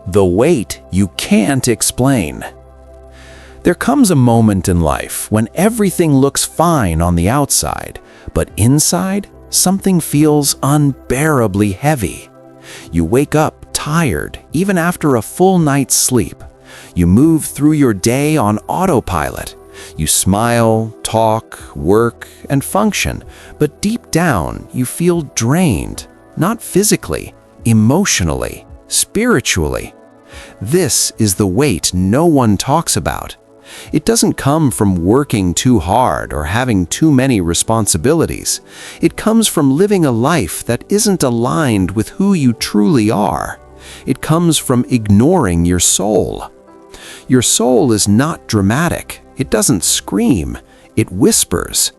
The weight you can't explain. There comes a moment in life when everything looks fine on the outside, but inside, something feels unbearably heavy. You wake up tired, even after a full night's sleep. You move through your day on autopilot. You smile, talk, work, and function, but deep down you feel drained, not physically, emotionally, spiritually. This is the weight no one talks about. It doesn't come from working too hard or having too many responsibilities. It comes from living a life that isn't aligned with who you truly are. It comes from ignoring your soul. Your soul is not dramatic. It doesn't scream. It whispers.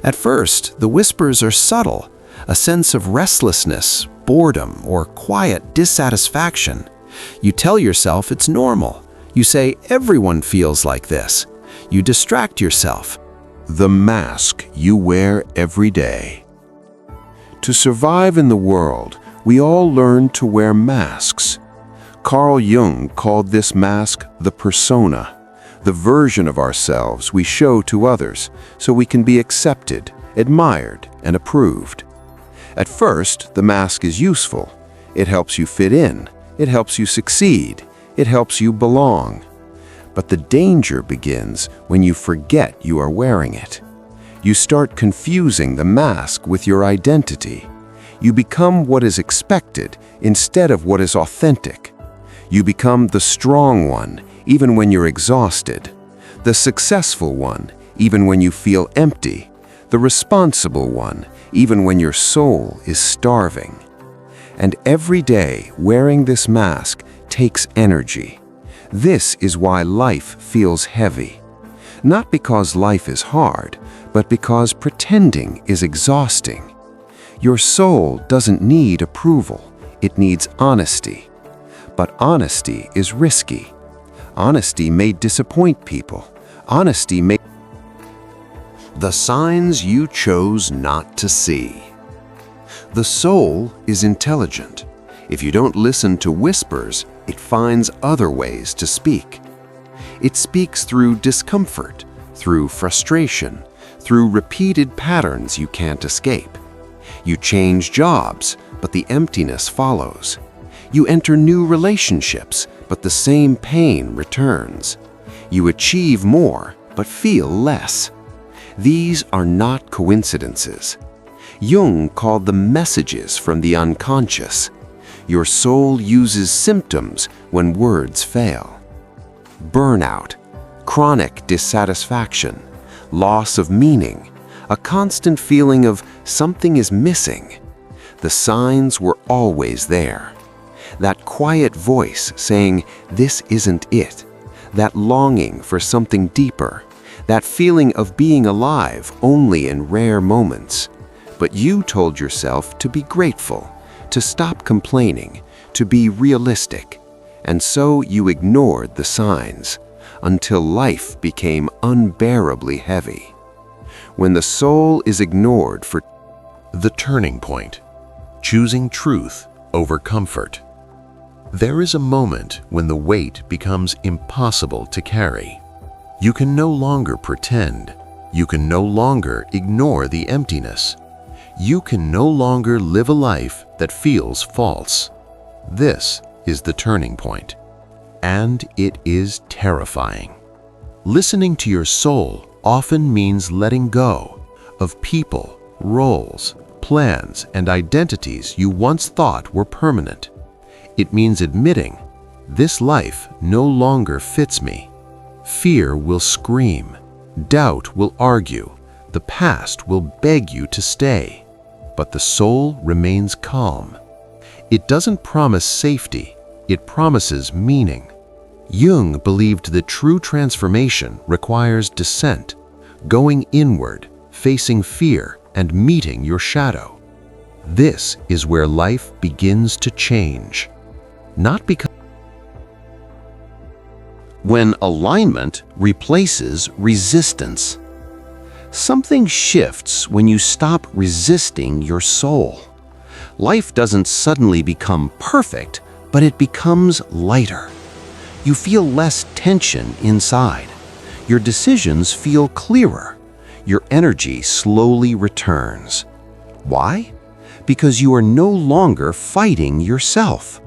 At first, the whispers are subtle, a sense of restlessness, boredom, or quiet dissatisfaction. You tell yourself it's normal. You say everyone feels like this. You distract yourself. The mask you wear every day. To survive in the world, we all learn to wear masks. Carl Jung called this mask the persona, the version of ourselves we show to others so we can be accepted, admired, and approved. At first, the mask is useful. It helps you fit in. It helps you succeed. It helps you belong. But the danger begins when you forget you are wearing it. You start confusing the mask with your identity. You become what is expected instead of what is authentic. You become the strong one even when you're exhausted, the successful one even when you feel empty, the responsible one even when your soul is starving. And every day wearing this mask takes energy. This is why life feels heavy. Not because life is hard, but because pretending is exhausting. Your soul doesn't need approval. It needs honesty. But honesty is risky. Honesty may disappoint people. Honesty may... The signs you chose not to see. The soul is intelligent. If you don't listen to whispers, it finds other ways to speak. It speaks through discomfort, through frustration, through repeated patterns you can't escape. You change jobs, but the emptiness follows. You enter new relationships, but the same pain returns. You achieve more, but feel less. These are not coincidences. Jung called them messages from the unconscious. Your soul uses symptoms when words fail. Burnout, chronic dissatisfaction, loss of meaning, a constant feeling of something is missing. The signs were always there. That quiet voice saying, "This isn't it." That longing for something deeper. That feeling of being alive only in rare moments. But you told yourself to be grateful, to stop complaining, to be realistic. And so you ignored the signs until life became unbearably heavy. When the soul is ignored for the turning point, choosing truth over comfort. There is a moment when the weight becomes impossible to carry. You can no longer pretend. You can no longer ignore the emptiness. You can no longer live a life that feels false. This is the turning point, and it is terrifying. Listening to your soul often means letting go of people, roles, plans, and identities you once thought were permanent. It means admitting, this life no longer fits me. Fear will scream. Doubt will argue. The past will beg you to stay. But the soul remains calm. It doesn't promise safety. It promises meaning. Jung believed that true transformation requires descent, going inward, facing fear, and meeting your shadow. This is where life begins to change. Not because when alignment replaces resistance. Something shifts when you stop resisting your soul. Life doesn't suddenly become perfect, but it becomes lighter. You feel less tension inside. Your decisions feel clearer. Your energy slowly returns. Why? Because you are no longer fighting yourself.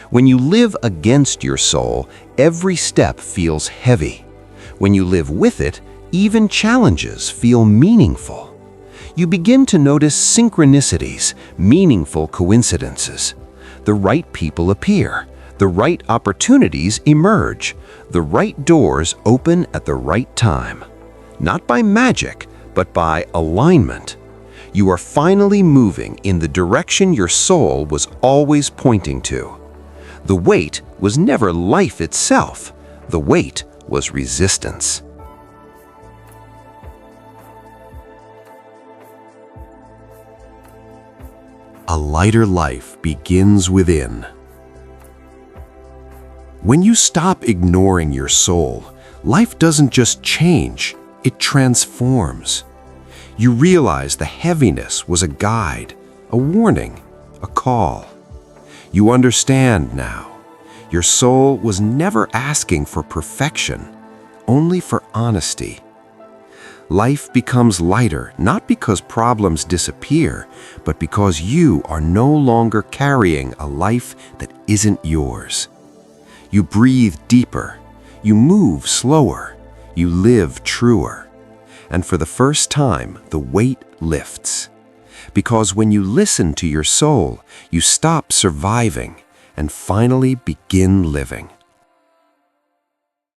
When you live against your soul, every step feels heavy. When you live with it, even challenges feel meaningful. You begin to notice synchronicities, meaningful coincidences. The right people appear. The right opportunities emerge. The right doors open at the right time. Not by magic, but by alignment. You are finally moving in the direction your soul was always pointing to. The weight was never life itself. The weight was resistance. A lighter life begins within. When you stop ignoring your soul, life doesn't just change, it transforms. You realize the heaviness was a guide, a warning, a call. You understand now. Your soul was never asking for perfection, only for honesty. Life becomes lighter not because problems disappear, but because you are no longer carrying a life that isn't yours. You breathe deeper, you move slower, you live truer. And for the first time, the weight lifts. Because when you listen to your soul, you stop surviving and finally begin living.